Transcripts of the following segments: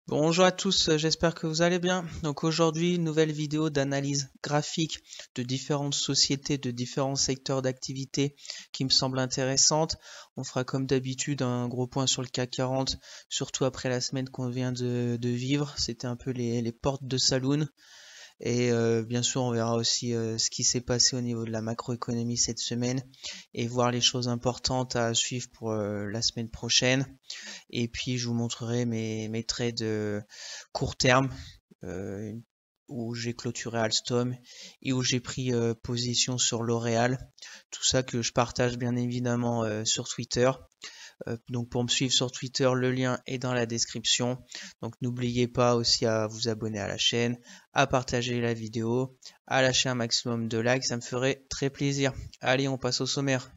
Bonjour à tous, j'espère que vous allez bien. Donc aujourd'hui, nouvelle vidéo d'analyse graphique de différentes sociétés, de différents secteurs d'activité qui me semblent intéressantes. On fera comme d'habitude un gros point sur le CAC 40, surtout après la semaine qu'on vient de vivre. C'était un peu les portes de saloon. Et bien sûr, on verra aussi ce qui s'est passé au niveau de la macroéconomie cette semaine et voir les choses importantes à suivre pour la semaine prochaine. Et puis je vous montrerai mes trades court terme euh, où j'ai clôturé Alstom et où j'ai pris position sur L'Oréal. Tout ça que je partage bien évidemment sur Twitter. Donc pour me suivre sur Twitter, le lien est dans la description. Donc n'oubliez pas aussi à vous abonner à la chaîne, à partager la vidéo, à lâcher un maximum de likes, ça me ferait très plaisir. Allez, on passe au sommaire.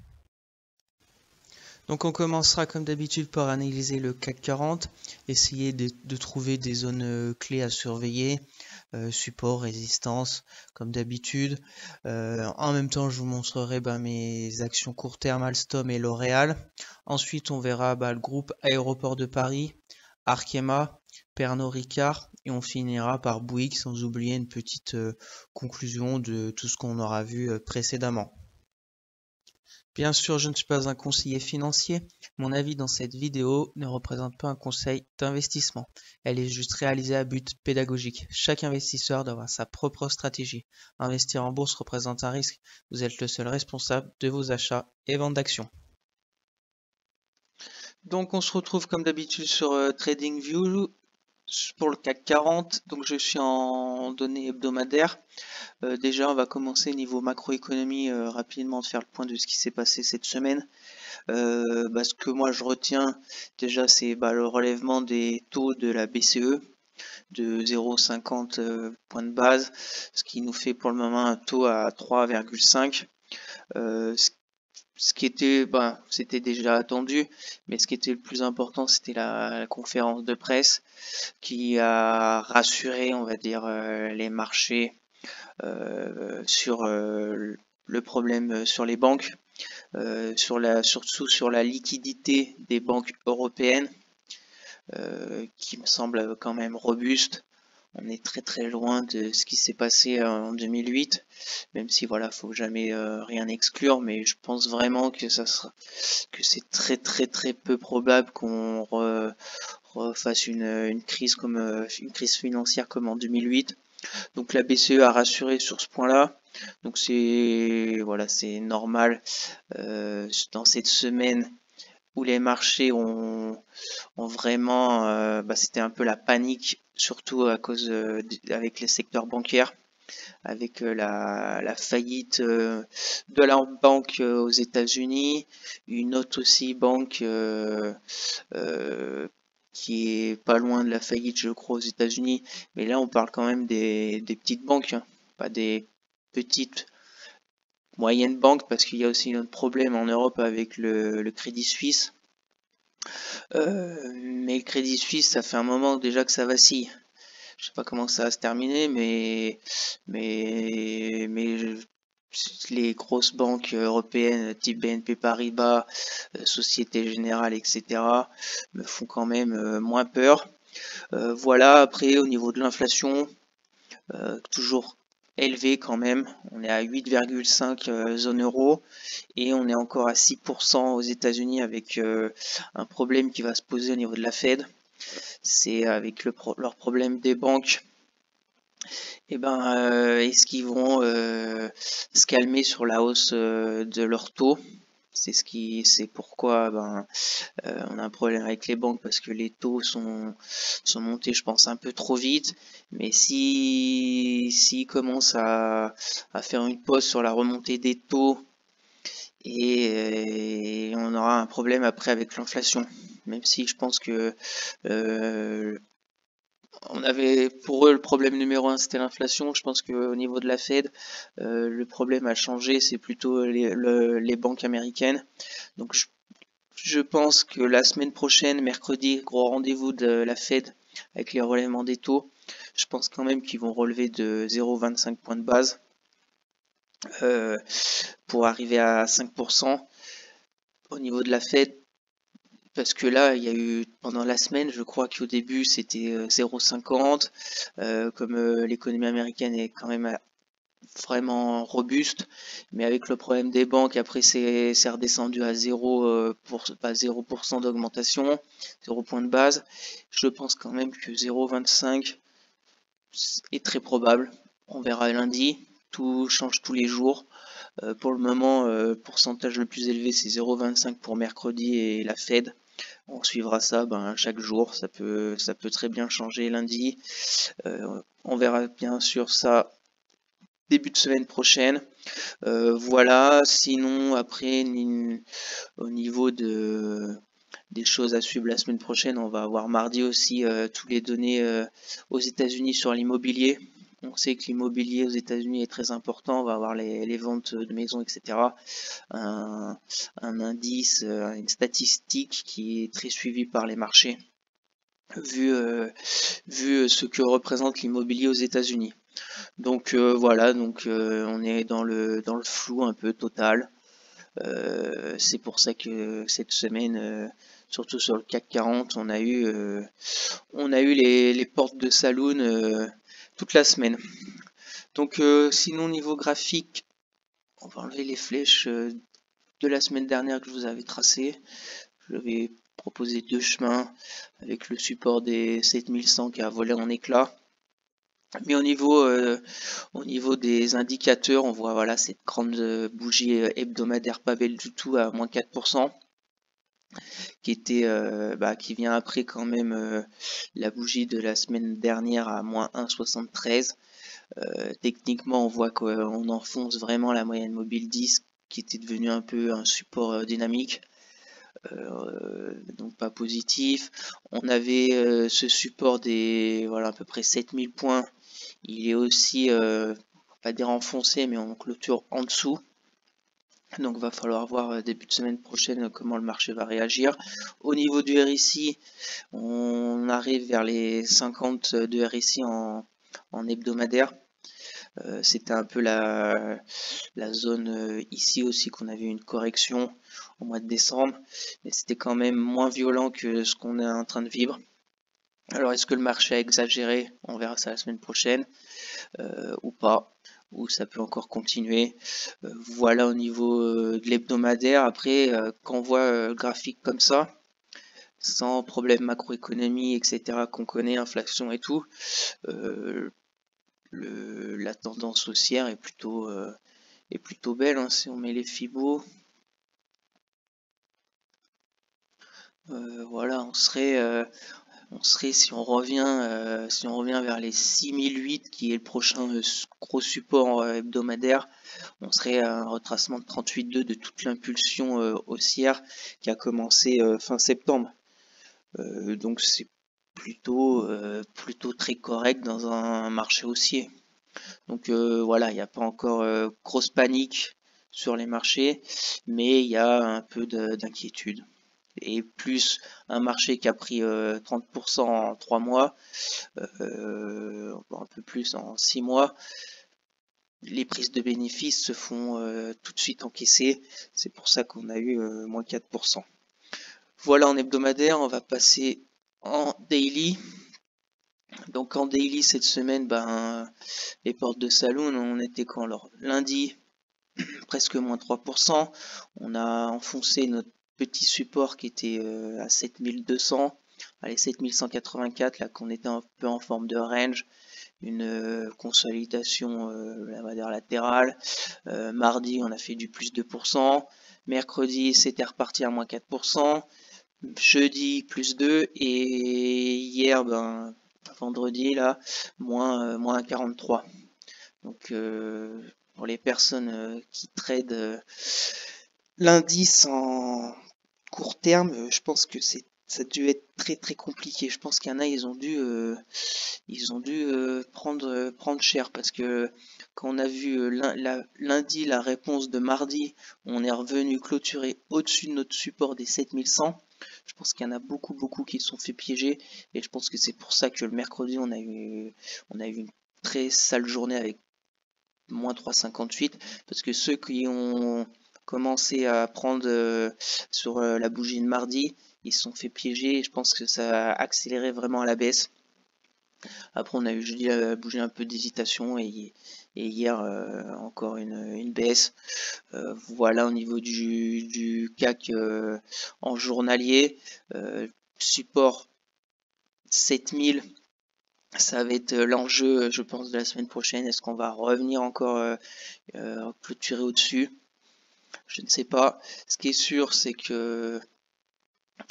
Donc on commencera comme d'habitude par analyser le CAC 40, essayer de trouver des zones clés à surveiller, support, résistance, comme d'habitude. En même temps, je vous montrerai mes actions court terme Alstom et L'Oréal. Ensuite, on verra le groupe Aéroport de Paris, Arkema, Pernod Ricard, et on finira par Bouygues, sans oublier une petite conclusion de tout ce qu'on aura vu précédemment. Bien sûr, je ne suis pas un conseiller financier. Mon avis dans cette vidéo ne représente pas un conseil d'investissement. Elle est juste réalisée à but pédagogique. Chaque investisseur doit avoir sa propre stratégie. Investir en bourse représente un risque. Vous êtes le seul responsable de vos achats et ventes d'actions. Donc on se retrouve comme d'habitude sur TradingView pour le CAC 40. Donc je suis en données hebdomadaires. Déjà, on va commencer niveau macroéconomie rapidement de faire le point de ce qui s'est passé cette semaine. Ce que moi je retiens déjà, c'est le relèvement des taux de la BCE de 0,50 points de base, ce qui nous fait pour le moment un taux à 3,5. Ce qui était, c'était déjà attendu, mais ce qui était le plus important, c'était la conférence de presse qui a rassuré, on va dire, les marchés sur le problème sur les banques, surtout sur la liquidité des banques européennes, qui me semble quand même robuste. On est très très loin de ce qui s'est passé en 2008, même si voilà, faut jamais rien exclure, mais je pense vraiment que que c'est très très très peu probable qu'on refasse une crise comme une crise financière comme en 2008. Donc la BCE a rassuré sur ce point-là. Donc c'est voilà, c'est normal dans cette semaine où les marchés ont vraiment, c'était un peu la panique, surtout à cause avec les secteurs bancaires, avec la faillite de la banque aux États-Unis, une autre aussi banque qui est pas loin de la faillite, je crois, aux États-Unis. Mais là, on parle quand même des petites banques, hein, pas des petites moyennes banques, parce qu'il y a aussi un autre problème en Europe avec le Crédit Suisse. Mais le Crédit Suisse, ça fait un moment déjà que ça vacille. Je sais pas comment ça va se terminer, mais les grosses banques européennes, type BNP Paribas, Société Générale, etc., me font quand même moins peur. Voilà, après, au niveau de l'inflation, toujours élevé quand même. On est à 8,5 zone euro et on est encore à 6% aux États-Unis avec un problème qui va se poser au niveau de la Fed. C'est avec leur problème des banques. Est-ce qu'ils vont se calmer sur la hausse de leur taux? C'est pourquoi on a un problème avec les banques parce que les taux sont montés, je pense, un peu trop vite. Mais s'ils commencent à faire une pause sur la remontée des taux et on aura un problème après avec l'inflation. Même si je pense que on avait pour eux le problème numéro un, c'était l'inflation. Je pense qu'au niveau de la Fed, le problème a changé, c'est plutôt les banques américaines. Donc je pense que la semaine prochaine, mercredi, gros rendez-vous de la Fed avec les relèvements des taux. Je pense quand même qu'ils vont relever de 0,25 points de base pour arriver à 5%. Au niveau de la Fed, parce que là, il y a eu pendant la semaine, je crois qu'au début c'était 0,50, comme l'économie américaine est quand même vraiment robuste, mais avec le problème des banques, après c'est redescendu à 0%, d'augmentation, 0 point de base. Je pense quand même que 0,25 est très probable. On verra lundi, tout change tous les jours. Pour le moment, pourcentage le plus élevé c'est 0,25 pour mercredi et la Fed. On suivra ça chaque jour, ça peut très bien changer lundi. On verra bien sûr ça début de semaine prochaine. Voilà, sinon après au niveau des choses à suivre la semaine prochaine, on va avoir mardi aussi tous les données aux États-Unis sur l'immobilier. On sait que l'immobilier aux États-Unis est très important, on va avoir les ventes de maisons, etc. Un indice, une statistique qui est très suivie par les marchés, vu ce que représente l'immobilier aux États-Unis. Donc voilà, on est dans le flou un peu total. C'est pour ça que cette semaine, surtout sur le CAC 40, on a eu les portes de saloon toute la semaine. Donc sinon niveau graphique, on va enlever les flèches de la semaine dernière que je vous avais tracées. Je vais proposer deux chemins avec le support des 7100 qui a volé en éclats. Mais au niveau des indicateurs, on voit voilà cette grande bougie hebdomadaire pas belle du tout à moins 4%, qui vient après quand même la bougie de la semaine dernière à moins 1,73. Techniquement, on voit qu'on enfonce vraiment la moyenne mobile 10 qui était devenu un peu un support dynamique. Donc pas positif. On avait ce support des à peu près 7000 points. Il est aussi, pas dire enfoncé, mais en clôture en dessous. Donc va falloir voir début de semaine prochaine comment le marché va réagir. Au niveau du RSI, on arrive vers les 50 de RSI en hebdomadaire. C'était un peu la zone ici aussi qu'on avait une correction au mois de décembre, mais c'était quand même moins violent que ce qu'on est en train de vivre. Alors est-ce que le marché a exagéré? On verra ça la semaine prochaine ou pas, ou ça peut encore continuer. Voilà au niveau de l'hebdomadaire. Après, quand on voit le graphique comme ça, sans problème macroéconomie, etc., qu'on connaît, inflation et tout, la tendance haussière est plutôt belle, hein, si on met les Fibos. Voilà, on serait si on revient vers les 6008 qui est le prochain gros support hebdomadaire, on serait à un retracement de 38,2 de toute l'impulsion haussière qui a commencé fin septembre. Donc c'est plutôt très correct dans un marché haussier. Donc voilà, il n'y a pas encore grosse panique sur les marchés, mais il y a un peu d'inquiétude. Et plus un marché qui a pris 30% en 3 mois, un peu plus en 6 mois, les prises de bénéfices se font tout de suite encaisser. C'est pour ça qu'on a eu moins 4%. Voilà en hebdomadaire, on va passer en daily. Donc en daily cette semaine, les portes de saloon, on était quand alors lundi, presque moins 3%. On a enfoncé notre petit support qui était à 7200, allez 7184 là qu'on était un peu en forme de range, une consolidation latérale. Mardi on a fait du plus 2%, mercredi c'était reparti à moins 4%, jeudi plus 2 et hier vendredi là moins 43. Donc pour les personnes qui tradent l'indice en court terme, je pense que ça a dû être très très compliqué. Je pense qu'il y en a, ils ont dû prendre cher parce que quand on a vu lundi la réponse de mardi, on est revenu clôturer au-dessus de notre support des 7100. Je pense qu'il y en a beaucoup qui se sont fait piéger et je pense que c'est pour ça que le mercredi on a eu une très sale journée avec moins 3,58 parce que ceux qui ont commencé à prendre sur la bougie de mardi, ils se sont fait piéger et je pense que ça a accéléré vraiment à la baisse. Après, on a eu jeudi bouger un peu d'hésitation et hier encore une baisse. Voilà au niveau du CAC en journalier. Support 7000, ça va être l'enjeu, je pense, de la semaine prochaine. Est-ce qu'on va revenir encore clôturer au-dessus? Je ne sais pas. Ce qui est sûr, c'est que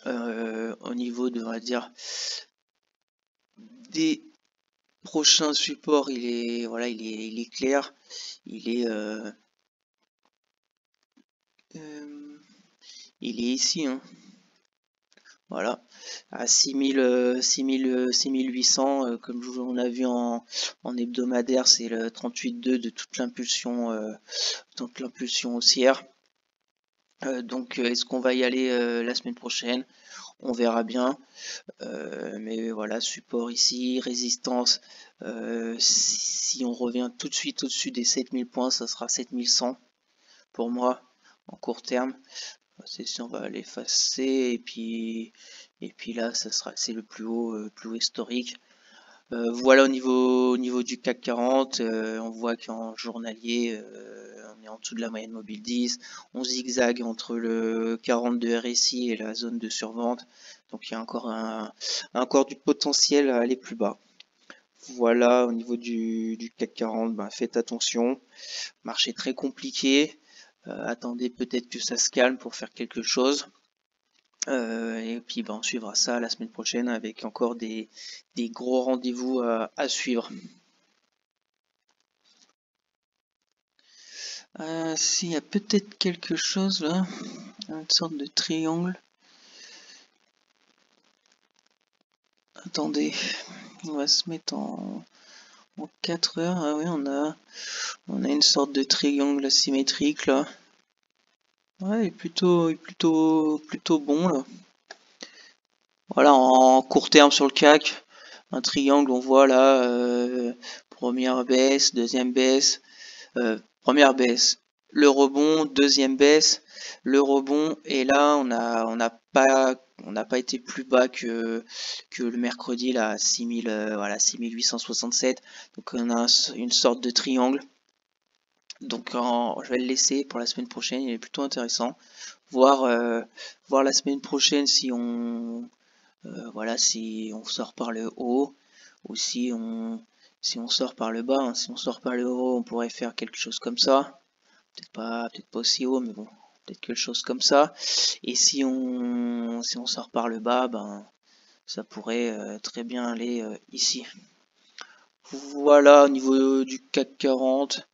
au niveau de, on va dire, des prochains supports, il est clair. Il est ici, hein. Voilà, à 6800, comme on a vu en hebdomadaire, c'est le 38,2 de toute l'impulsion haussière. Donc est-ce qu'on va y aller la semaine prochaine? On verra bien. Mais voilà, support ici, résistance. Si on revient tout de suite au-dessus des 7000 points, ça sera 7100 pour moi en court terme. Si on va l'effacer et puis là c'est le plus haut historique. Voilà au niveau du CAC 40, on voit qu'en journalier on est en dessous de la moyenne mobile 10, on zigzague entre le 40 de RSI et la zone de survente, donc il y a encore du potentiel à aller plus bas. Voilà au niveau du CAC 40, faites attention, marché très compliqué. Attendez peut-être que ça se calme pour faire quelque chose. Et puis on suivra ça la semaine prochaine avec encore des gros rendez-vous à suivre. S'il y a peut-être quelque chose là, une sorte de triangle. Attendez, on va se mettre en 4 heures. Ah oui, on a une sorte de triangle asymétrique là. Ouais, il est plutôt bon là. Voilà, en court terme sur le CAC, un triangle, on voit là, première baisse, deuxième baisse, première baisse, le rebond, deuxième baisse, le rebond, et là on n'a pas été plus bas que le mercredi là, à 6000, voilà, 6867. Donc on a une sorte de triangle. Donc je vais le laisser pour la semaine prochaine, il est plutôt intéressant. Voir la semaine prochaine si on si on sort par le haut ou si on sort par le bas. Hein. Si on sort par le haut, on pourrait faire quelque chose comme ça. Peut-être pas aussi haut, mais bon, peut-être quelque chose comme ça. Et si on sort par le bas, ça pourrait très bien aller ici. Voilà au niveau du CAC 40.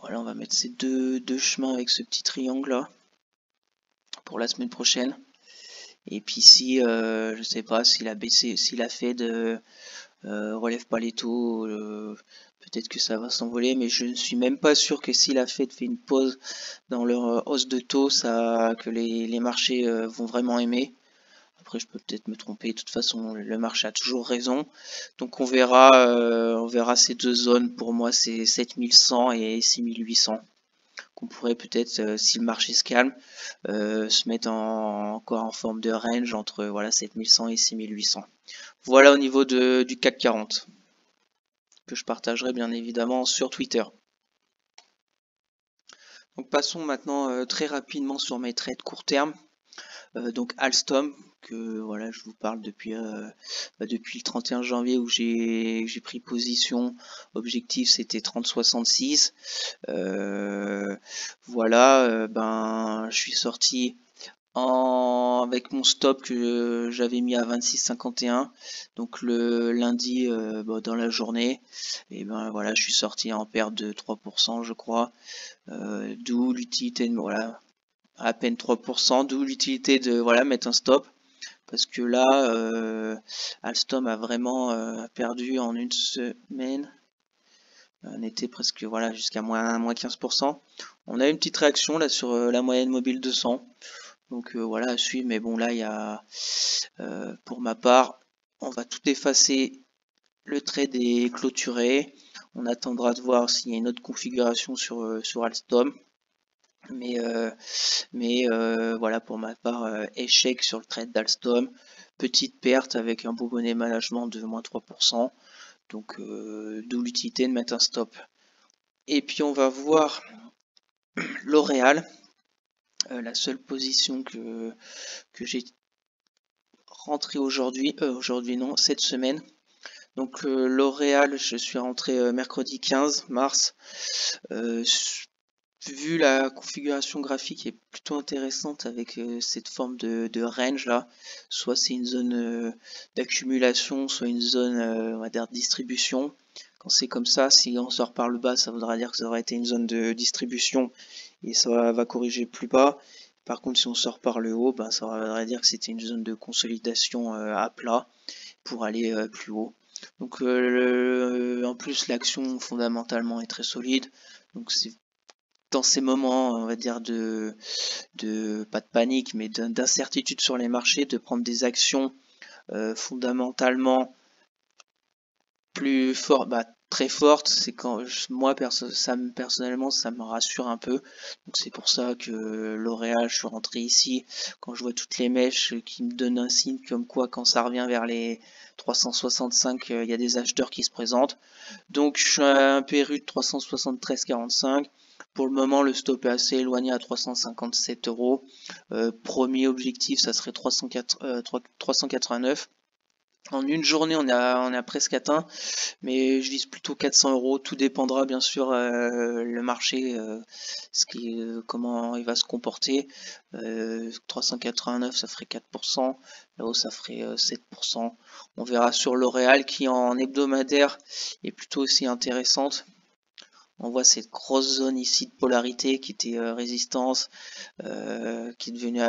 Voilà, on va mettre ces deux chemins avec ce petit triangle là pour la semaine prochaine. Et puis si je sais pas si la Fed relève pas les taux, peut-être que ça va s'envoler, mais je ne suis même pas sûr que si la Fed fait une pause dans leur hausse de taux, que les marchés vont vraiment aimer. Après, je peux peut-être me tromper. De toute façon, le marché a toujours raison. Donc on verra ces deux zones. Pour moi, c'est 7100 et 6800. Qu'on pourrait peut-être, si le marché se calme, se mettre encore en forme de range entre 7100 et 6800. Voilà au niveau du CAC 40, que je partagerai bien évidemment sur Twitter. Donc passons maintenant très rapidement sur mes trades court terme. Donc Alstom, que je vous parle depuis le 31 janvier où j'ai pris position. Objectif c'était 30,66. Je suis sorti avec mon stop que j'avais mis à 26,51, donc le lundi dans la journée, et je suis sorti en perte de 3% je crois, d'où l'utilité de à peine 3%, d'où l'utilité de mettre un stop, parce que là Alstom a vraiment perdu en une semaine. On était presque jusqu'à moins 15%. On a une petite réaction là sur la moyenne mobile 200. Donc à suivre, mais bon là il y a pour ma part, on va tout effacer, le trade est clôturé, on attendra de voir s'il y a une autre configuration sur Alstom. Mais voilà, pour ma part, échec sur le trade d'Alstom, petite perte avec un bonnet management de moins 3%, donc d'où l'utilité de mettre un stop. Et puis on va voir L'Oréal, la seule position que j'ai rentrée aujourd'hui non, cette semaine. Donc L'Oréal, je suis rentré mercredi 15 mars. Vu la configuration graphique est plutôt intéressante avec cette forme de range là, soit c'est une zone d'accumulation, soit une zone on va dire de distribution. Quand c'est comme ça, si on sort par le bas, ça voudra dire que ça aurait été une zone de distribution et ça va corriger plus bas. Par contre, si on sort par le haut, ben, ça voudrait dire que c'était une zone de consolidation à plat pour aller plus haut. Donc en plus l'action fondamentalement est très solide. Donc c'est dans ces moments, on va dire, pas de panique, mais d'incertitude sur les marchés, de prendre des actions fondamentalement plus fortes, très fortes, c'est quand moi personnellement ça me rassure un peu. Donc c'est pour ça que L'Oréal, je suis rentré ici quand je vois toutes les mèches qui me donnent un signe comme quoi quand ça revient vers les 365, il y a des acheteurs qui se présentent. Donc je suis à un PRU de 373,45. Pour le moment, le stop est assez éloigné à 357 euros. Premier objectif, ça serait 389. En une journée, on a presque atteint, mais je vise plutôt 400 euros. Tout dépendra bien sûr le marché, comment il va se comporter. 389, ça ferait 4%. Là-haut, ça ferait 7%. On verra sur L'Oréal qui en hebdomadaire est plutôt aussi intéressante. On voit cette grosse zone ici de polarité qui était résistance, qui est devenue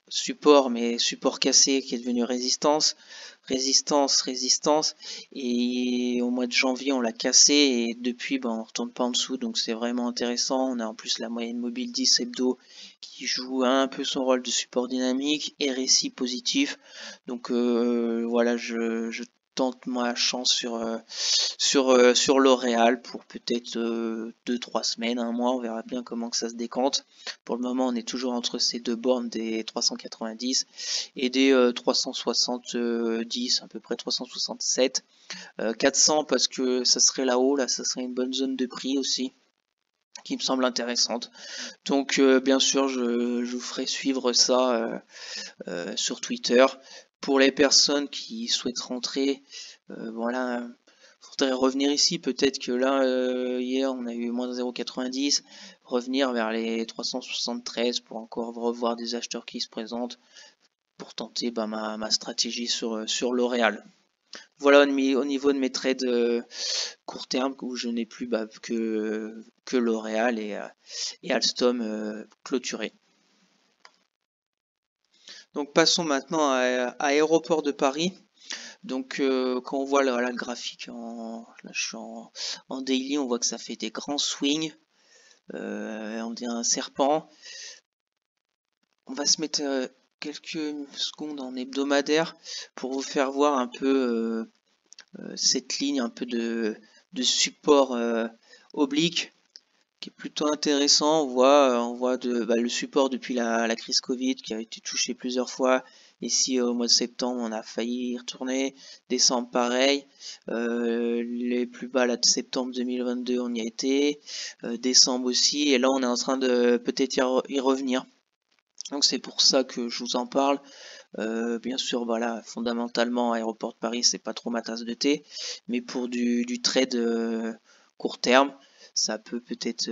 support, mais support cassé qui est devenu résistance, résistance, et au mois de janvier on l'a cassé et depuis on retourne pas en dessous, donc c'est vraiment intéressant. On a en plus la moyenne mobile 10 hebdo qui joue un peu son rôle de support dynamique et RSI positif, donc voilà, je tente ma chance sur L'Oréal pour peut-être 2-3 semaines, un mois, on verra bien comment que ça se décante. Pour le moment, on est toujours entre ces deux bornes des 390 et des 370, à peu près 367. 400 parce que ça serait là-haut, là, ça serait une bonne zone de prix aussi qui me semble intéressante. Donc bien sûr, je vous ferai suivre ça sur Twitter. Pour les personnes qui souhaitent rentrer, voilà, faudrait revenir ici. Peut-être que là, hier, on a eu moins 0,90. Revenir vers les 373 pour encore revoir des acheteurs qui se présentent pour tenter ma stratégie sur L'Oréal. Voilà au niveau de mes trades court terme où je n'ai plus que L'Oréal et Alstom clôturés. Donc passons maintenant à Aéroport de Paris. Donc quand on voit le graphique, là je suis en daily, on voit que ça fait des grands swings, on dirait un serpent. On va se mettre quelques secondes en hebdomadaire pour vous faire voir un peu cette ligne un peu de support oblique qui est plutôt intéressant. On voit le support depuis la crise Covid qui a été touché plusieurs fois. Ici, au mois de septembre, on a failli y retourner. Décembre, pareil. Les plus bas, là, de septembre 2022, on y a été. Décembre aussi. Et là, on est en train de peut-être y revenir. Donc, c'est pour ça que je vous en parle. Bien sûr, voilà, fondamentalement, Aéroport de Paris, c'est pas trop ma tasse de thé. Mais pour du trade court terme, ça peut peut-être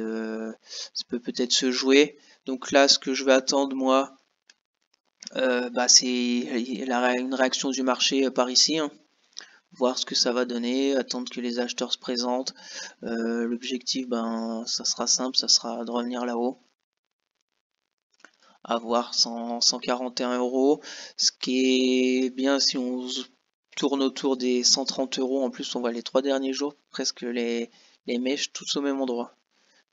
se jouer. Donc là, ce que je vais attendre moi, c'est une réaction du marché par ici, hein. Voir ce que ça va donner, attendre que les acheteurs se présentent. L'objectif, ça sera simple, ça sera de revenir là-haut. Avoir 141 euros, ce qui est bien si on tourne autour des 130 euros. En plus, on voit les 3 derniers jours, presque les mèches tous au même endroit,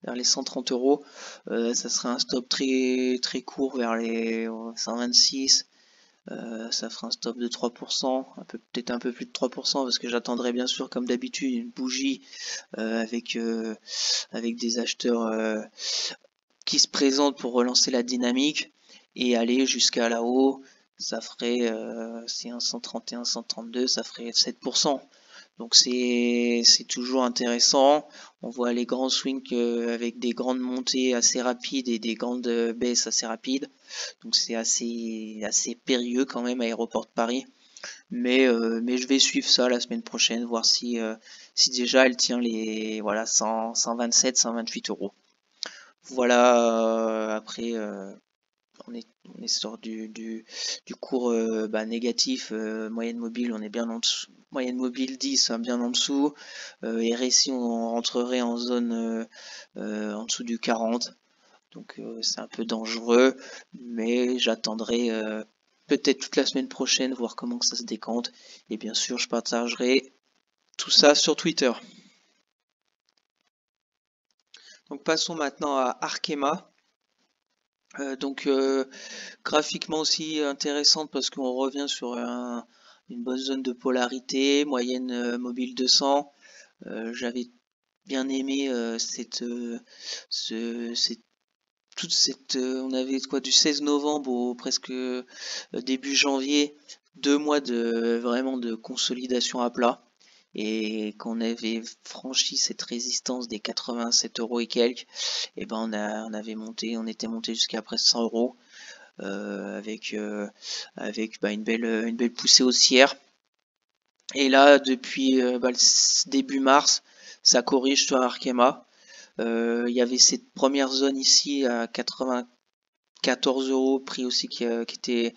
vers les 130 euros. Ça serait un stop très très court vers les 126. Ça ferait un stop de 3%, peut-être un peu plus de 3%, parce que j'attendrai bien sûr comme d'habitude une bougie avec des acheteurs qui se présente pour relancer la dynamique et aller jusqu'à là-haut. Ça ferait, c'est un 131, 132, ça ferait 7%. Donc c'est toujours intéressant. On voit les grands swings avec des grandes montées assez rapides et des grandes baisses assez rapides. Donc c'est assez périlleux quand même, Aéroport de Paris. Mais je vais suivre ça la semaine prochaine, voir si déjà elle tient les 127, 128 euros. Voilà, après on est sur du cours négatif, moyenne mobile, on est bien en dessous. Moyenne mobile 10, bien en dessous. RSI, on rentrerait en zone en dessous du 40. Donc c'est un peu dangereux, mais j'attendrai peut-être toute la semaine prochaine, voir comment ça se décante. Et bien sûr, je partagerai tout ça sur Twitter. Donc passons maintenant à Arkema. Graphiquement aussi intéressante parce qu'on revient sur une bonne zone de polarité, moyenne mobile 200. J'avais bien aimé on avait quoi du 16 novembre au presque début janvier, 2 mois de vraiment de consolidation à plat. Et qu'on avait franchi cette résistance des 87 euros et quelques, et ben on était monté jusqu'à presque 100 euros avec une belle poussée haussière. Et là, depuis le début mars, ça corrige sur Arkema. Il y avait cette première zone ici à 94 euros, prix aussi qui était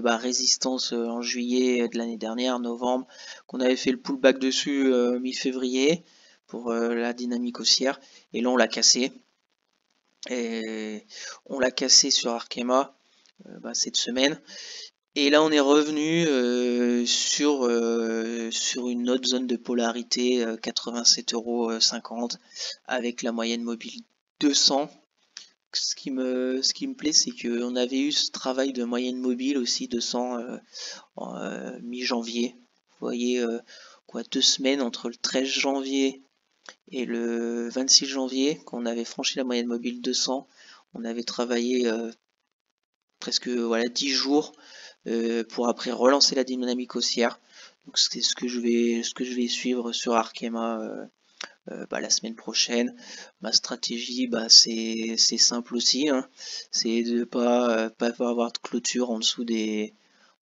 résistance en juillet de l'année dernière, novembre, qu'on avait fait le pullback dessus mi-février pour la dynamique haussière. Et là, on l'a cassé. Et on l'a cassé sur Arkema cette semaine. Et là, on est revenu sur une autre zone de polarité, 87,50 € avec la moyenne mobile 200. Ce qui me plaît, c'est qu'on avait eu ce travail de moyenne mobile aussi 200 en mi-janvier. Vous voyez, 2 semaines entre le 13 janvier et le 26 janvier, quand on avait franchi la moyenne mobile 200, on avait travaillé presque 10 jours pour après relancer la dynamique haussière. Donc c'est ce que je vais suivre sur Arkema la semaine prochaine. Ma stratégie, c'est simple aussi, hein. C'est de pas avoir de clôture en dessous des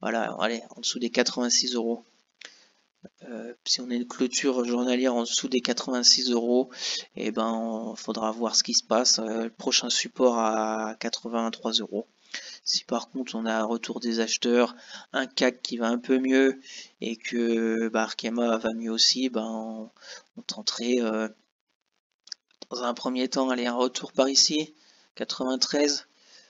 en dessous des 86 euros. Si on a une clôture journalière en dessous des 86 euros, et ben faudra voir ce qui se passe. Le prochain support à 83 euros. Si par contre on a un retour des acheteurs, un CAC qui va un peu mieux et que Arkema va mieux aussi, on tenterait dans un premier temps aller un retour par ici, 93,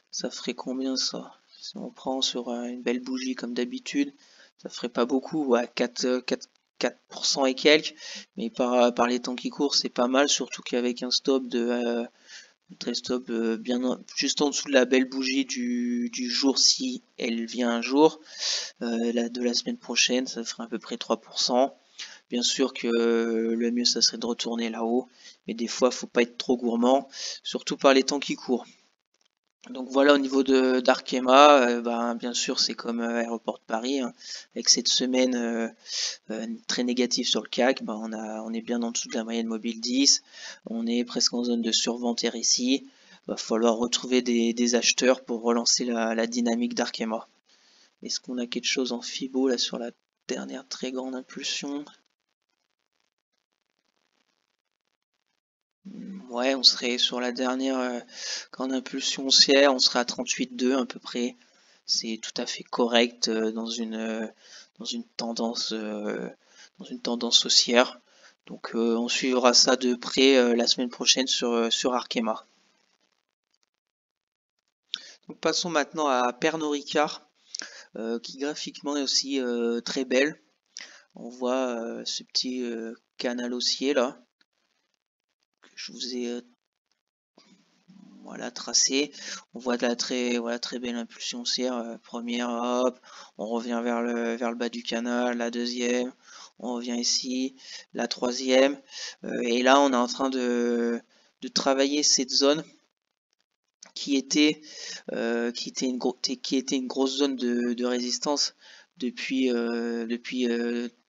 ça ferait combien ça? Si on prend sur une belle bougie comme d'habitude, ça ferait pas beaucoup, 4% et quelques, mais par les temps qui courent c'est pas mal, surtout qu'avec un stop stop bien juste en dessous de la belle bougie du jour si elle vient un jour, de la semaine prochaine, ça ferait à peu près 3%. Bien sûr que le mieux ça serait de retourner là-haut, mais des fois faut pas être trop gourmand, surtout par les temps qui courent. Donc voilà au niveau d'Arkema, bien sûr c'est comme Aéroport de Paris, hein, avec cette semaine très négative sur le CAC, on est bien en dessous de la moyenne mobile 10, on est presque en zone de survente RSI, va falloir retrouver des acheteurs pour relancer la dynamique d'Arkema. Est-ce qu'on a quelque chose en Fibo là sur la dernière très grande impulsion? Ouais, on serait sur la dernière grande impulsion haussière, on serait à 38,2 à peu près. C'est tout à fait correct dans une tendance haussière. Donc on suivra ça de près la semaine prochaine sur Arkema. Donc passons maintenant à Pernod Ricard, qui graphiquement est aussi très belle. On voit ce petit canal haussier là que je vous ai tracé. On voit de la très belle impulsion haussière. Première, hop, on revient vers le bas du canal, la deuxième, on revient ici, la troisième, et là on est en train de travailler cette zone qui était une grosse zone de résistance depuis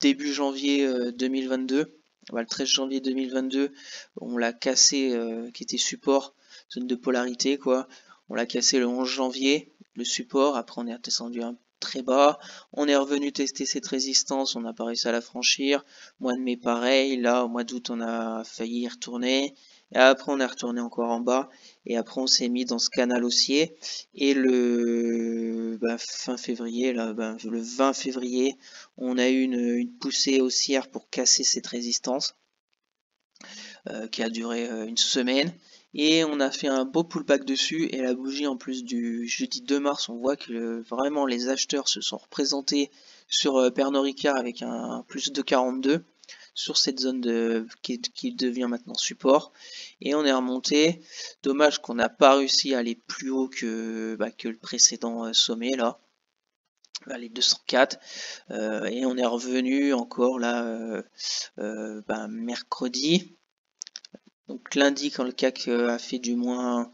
début janvier 2022. Le 13 janvier 2022, on l'a cassé, qui était support, zone de polarité quoi. On l'a cassé le 11 janvier, le support. Après on est descendu très bas. On est revenu tester cette résistance, on n'a pas réussi à la franchir. Mois de mai pareil, là au mois d'août on a failli y retourner. Et après on est retourné encore en bas. Et après on s'est mis dans ce canal haussier. Et le fin février, là, le 20 février, on a eu une poussée haussière pour casser cette résistance. Qui a duré une semaine. Et on a fait un beau pullback dessus. Et la bougie, en plus du jeudi 2 mars, on voit que vraiment les acheteurs se sont représentés sur Pernod Ricard avec un plus de 42 sur cette zone qui devient maintenant support. Et on est remonté. Dommage qu'on n'a pas réussi à aller plus haut que le précédent sommet là. Les 204. Et on est revenu encore là mercredi. Donc lundi, quand le CAC a fait du moins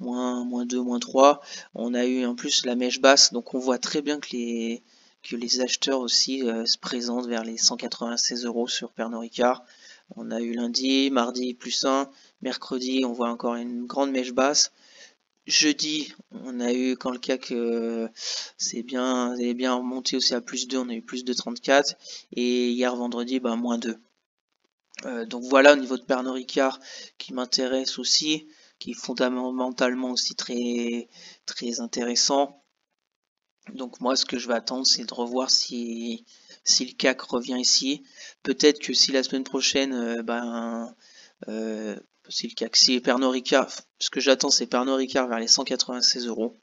2, moins 3, on a eu en plus la mèche basse. Donc on voit très bien que les acheteurs aussi se présentent vers les 196 € sur Pernod Ricard. On a eu lundi, mardi plus 1, mercredi on voit encore une grande mèche basse. Jeudi, on a eu, quand le CAC c'est bien remonté aussi à plus 2, on a eu plus de 34. Et hier vendredi, moins 2. Donc voilà au niveau de Pernod Ricard qui m'intéresse aussi, qui est fondamentalement aussi très très intéressant. Donc moi ce que je vais attendre c'est de revoir si le CAC revient ici. Peut-être que si la semaine prochaine si le CAC, si Pernod Ricard, ce que j'attends c'est Pernod Ricard vers les 196 €.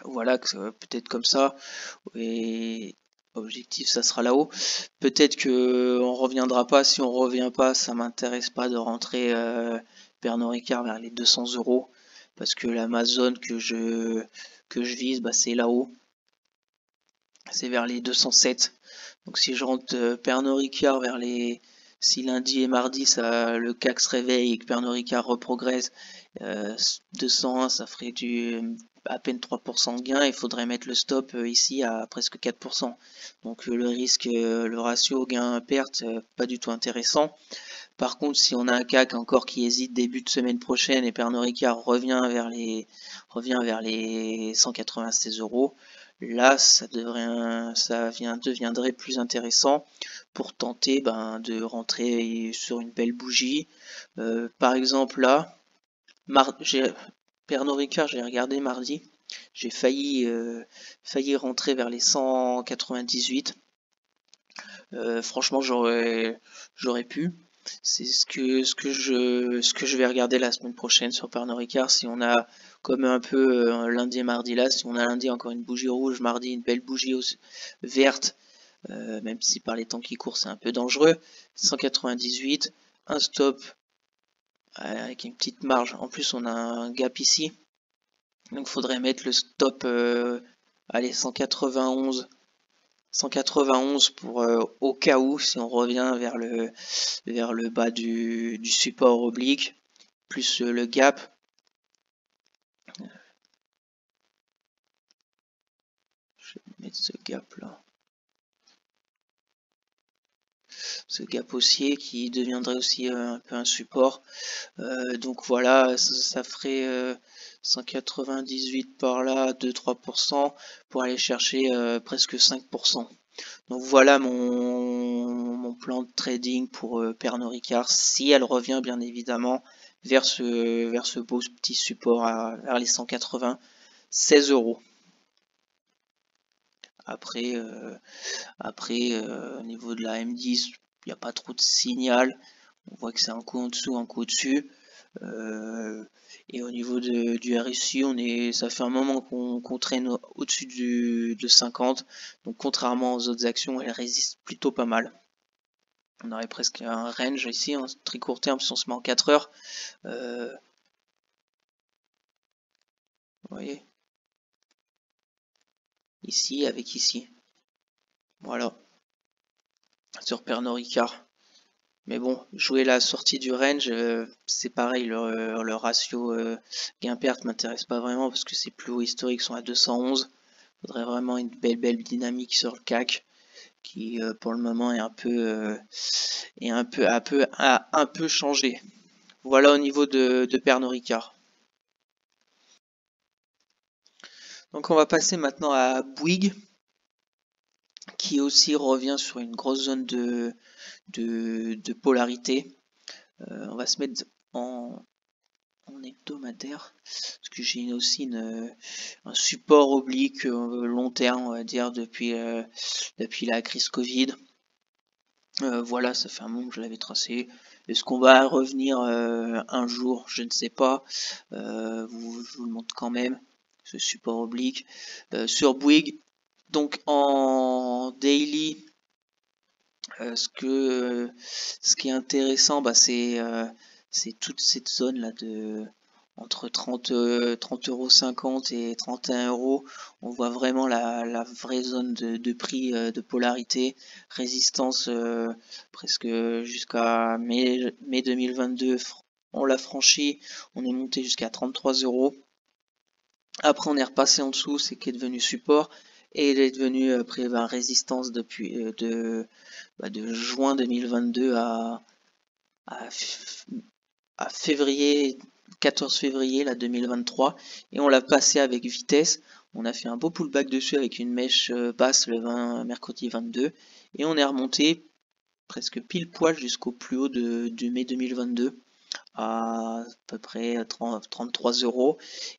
Voilà, peut-être comme ça. Et objectif ça sera là-haut. Peut-être que on reviendra pas. Si on revient pas, ça m'intéresse pas de rentrer Pernod Ricard vers les 200 € parce que l'Amazon que je vise, c'est là-haut. C'est vers les 207. Donc si je rentre Pernod Ricard vers les, si lundi et mardi le CAC se réveille et que Pernod Ricard reprogresse 201, ça ferait à peine 3% de gain. Il faudrait mettre le stop ici à presque 4%. Donc le risque, le ratio gain-perte, pas du tout intéressant. Par contre, si on a un CAC encore qui hésite début de semaine prochaine et Pernod Ricard revient vers les 196 €, là ça deviendrait plus intéressant pour tenter de rentrer sur une belle bougie. Par exemple là, Pernod Ricard, j'ai regardé mardi, j'ai failli rentrer vers les 198. Franchement j'aurais pu. C'est ce que je vais regarder la semaine prochaine sur Pernod Ricard. Si on a comme un peu lundi et mardi là, si on a lundi encore une bougie rouge, mardi une belle bougie verte, même si par les temps qui courent c'est un peu dangereux, 198, un stop avec une petite marge. En plus on a un gap ici, donc faudrait mettre le stop allez 191 pour au cas où si on revient vers le bas du support oblique plus le gap. Je vais mettre ce gap là, ce gap haussier qui deviendrait aussi un peu un support. Donc voilà, ça ferait 198 par là, 2-3% pour aller chercher presque 5%. Donc voilà mon plan de trading pour Pernod Ricard, si elle revient bien évidemment vers ce beau petit support vers les 196 €. Après, au niveau de la M10, il n'y a pas trop de signal. On voit que c'est un coup en dessous, un coup au-dessus. Et au niveau du RSI, ça fait un moment qu'on traîne au-dessus de 50. Donc contrairement aux autres actions, elle résiste plutôt pas mal. On aurait presque un range ici, un très court terme si on se met en 4 heures. Vous voyez, ici avec ici. Voilà. Sur Pernod Ricard. Mais bon, jouer la sortie du range, c'est pareil, le ratio gain-perte m'intéresse pas vraiment parce que ces plus hauts historiques sont à 211. Il faudrait vraiment une belle dynamique sur le CAC qui pour le moment est un peu changé. Voilà au niveau de Pernod Ricard. Donc on va passer maintenant à Bouygues qui aussi revient sur une grosse zone de polarité. On va se mettre en hebdomadaire parce que j'ai aussi un support oblique long terme, on va dire, depuis la crise Covid. Voilà, ça fait un moment que je l'avais tracé. Est-ce qu'on va revenir un jour? Je ne sais pas. Je vous le montre quand même, ce support oblique. Sur Bouygues, donc en daily, ce qui est intéressant, bah, c'est toute cette zone là entre 30,50 € et 31 €. On voit vraiment la vraie zone de prix de polarité, résistance presque jusqu'à mai 2022. On l'a franchi, on est monté jusqu'à 33 €. Après, on est repassé en dessous, c'est qui est devenu support. Et il est devenu après résistance depuis de juin 2022 à, à février, 14 février là, 2023. Et on l'a passé avec vitesse. On a fait un beau pullback dessus avec une mèche basse le mercredi 22. Et on est remonté presque pile poil jusqu'au plus haut de mai 2022 à peu près 33 €.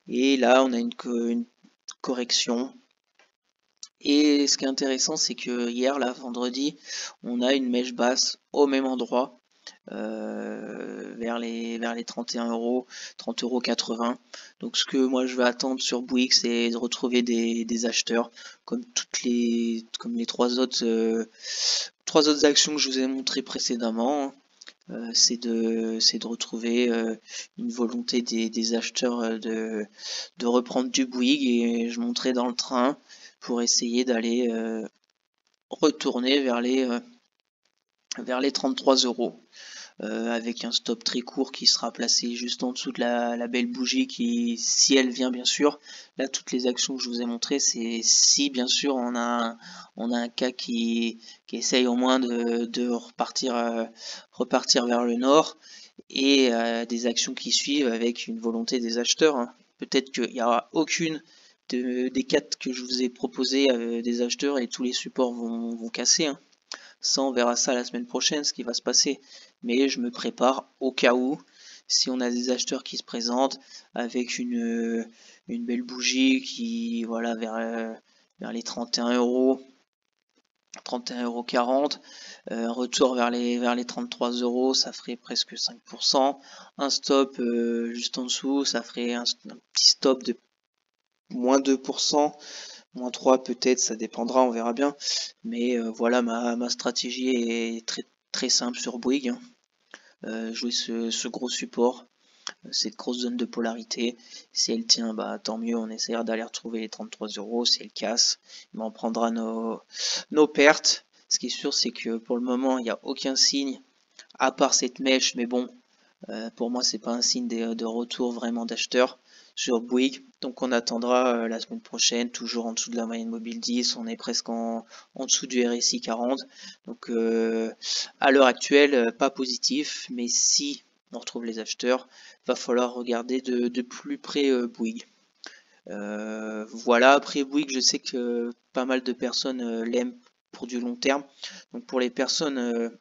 Et là, on a une correction. Et ce qui est intéressant, c'est que hier, là, vendredi, on a une mèche basse au même endroit, vers les 31 €, 30,80 €. Donc ce que moi je vais attendre sur Bouygues, c'est de retrouver des acheteurs, comme les trois autres actions que je vous ai montrées précédemment. C'est de retrouver une volonté des acheteurs de reprendre du Bouygues, et je monterai dans le train pour essayer d'aller retourner vers les 33 € avec un stop très court qui sera placé juste en dessous de la belle bougie qui, si elle vient bien sûr. Là, toutes les actions que je vous ai montrées, c'est si bien sûr on a un cas qui essaye au moins de repartir vers le nord, et des actions qui suivent avec une volonté des acheteurs, hein. Peut-être qu'il n'y aura aucune des 4 que je vous ai proposé des acheteurs et tous les supports vont casser, hein. Ça, on verra ça la semaine prochaine, ce qui va se passer. Mais je me prépare au cas où, si on a des acheteurs qui se présentent avec une belle bougie qui, voilà, vers les 31 €, 31,40 €, retour vers les 33 €, ça ferait presque 5%. Un stop juste en dessous, ça ferait un petit stop de moins 2%. Moins 3 peut-être, ça dépendra, on verra bien. Mais voilà, ma stratégie est très simple sur Bouygues, hein. Jouer ce gros support, cette grosse zone de polarité. Si elle tient, bah tant mieux, on essaiera d'aller retrouver les 33 €. Si elle casse, on prendra nos pertes. Ce qui est sûr, c'est que pour le moment, il n'y a aucun signe, à part cette mèche, mais bon, pour moi, c'est pas un signe de retour vraiment d'acheteur sur Bouygues. Donc on attendra la semaine prochaine, toujours en dessous de la moyenne mobile 10. On est presque en dessous du RSI 40. Donc à l'heure actuelle, pas positif. Mais si on retrouve les acheteurs, va falloir regarder de plus près Bouygues. Voilà, après Bouygues, je sais que pas mal de personnes l'aiment pour du long terme. Donc pour les personnes,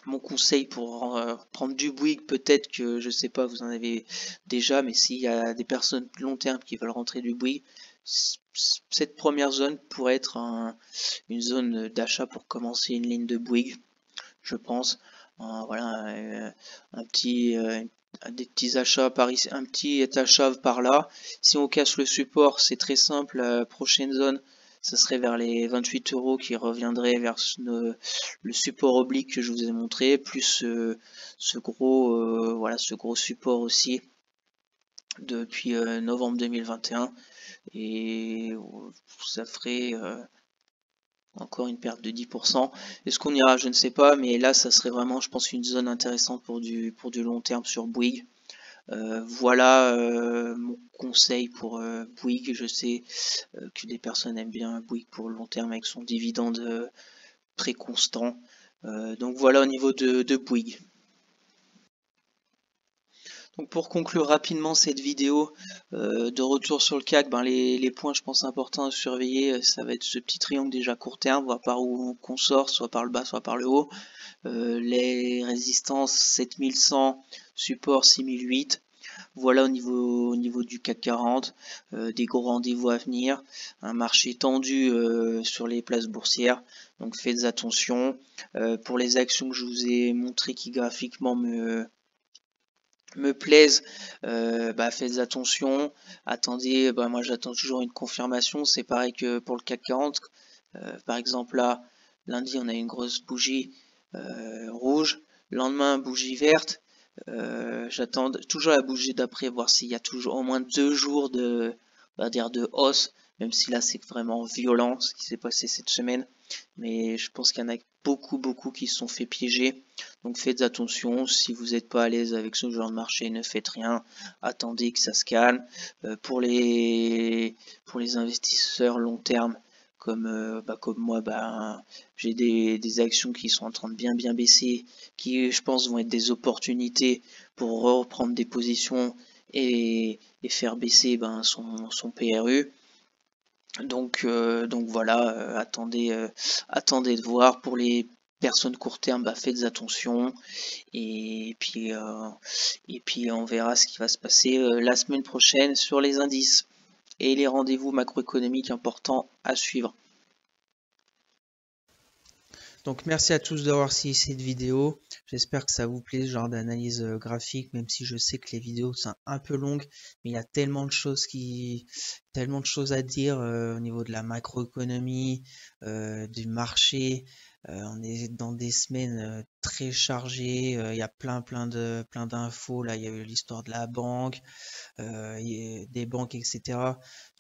mon conseil pour prendre du Bouygues, peut-être que je sais pas, vous en avez déjà, mais s'il y a des personnes long terme qui veulent rentrer du Bouygues, cette première zone pourrait être une zone d'achat pour commencer une ligne de Bouygues, je pense. Voilà, des petits achats par ici, un petit achat par là. Si on casse le support, c'est très simple. La prochaine zone, ça serait vers les 28 € qui reviendrait vers le support oblique que je vous ai montré, plus ce gros support aussi depuis novembre 2021. Et ça ferait Encore une perte de 10%. Est-ce qu'on ira? Je ne sais pas, mais là, ça serait vraiment, je pense, une zone intéressante pour du long terme sur Bouygues. Voilà mon conseil pour Bouygues. Je sais que des personnes aiment bien Bouygues pour le long terme avec son dividende très constant. Donc voilà au niveau de Bouygues. Donc pour conclure rapidement cette vidéo de retour sur le CAC, les points je pense importants à surveiller, ça va être ce petit triangle déjà court terme, voir par où on sort, soit par le bas, soit par le haut. Les résistances 7100, support 6008. Voilà au niveau du CAC 40, des gros rendez-vous à venir, un marché tendu sur les places boursières, donc faites attention. Pour les actions que je vous ai montrées qui graphiquement me plaisent, faites attention. Attendez, moi j'attends toujours une confirmation, c'est pareil que pour le CAC 40. Par exemple là, lundi on a une grosse bougie rouge, lendemain bougie verte. J'attends toujours la bougie d'après, voir s'il y a toujours au moins 2 jours de hausse, même si là c'est vraiment violent ce qui s'est passé cette semaine. Mais je pense qu'il y en a beaucoup qui se sont fait piéger. Donc faites attention, si vous n'êtes pas à l'aise avec ce genre de marché, ne faites rien, attendez que ça se calme. Pour les investisseurs long terme, comme moi, j'ai des actions qui sont en train de bien baisser, qui je pense vont être des opportunités pour reprendre des positions et faire baisser son PRU. Donc voilà, attendez de voir. Pour les personnes court terme, faites attention et puis on verra ce qui va se passer la semaine prochaine sur les indices et les rendez-vous macroéconomiques importants à suivre. Donc merci à tous d'avoir suivi cette vidéo. J'espère que ça vous plaît, ce genre d'analyse graphique, même si je sais que les vidéos sont un peu longues, mais il y a tellement de choses à dire au niveau de la macroéconomie, du marché. On est dans des semaines très chargées. Il y a plein d'infos. Là, il y a eu l'histoire de la banque, des banques, etc.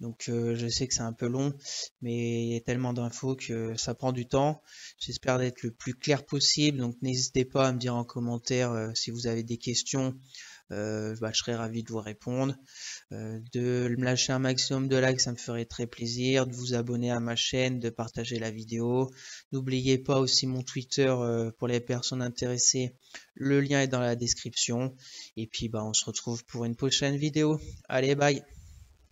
Donc je sais que c'est un peu long, mais il y a tellement d'infos que ça prend du temps. J'espère d'être le plus clair possible. Donc n'hésitez pas à me dire en commentaire si vous avez des questions. Je serai ravi de vous répondre. De me lâcher un maximum de likes, ça me ferait très plaisir. De vous abonner à ma chaîne, de partager la vidéo. N'oubliez pas aussi mon Twitter pour les personnes intéressées. Le lien est dans la description. Et puis on se retrouve pour une prochaine vidéo. Allez, bye!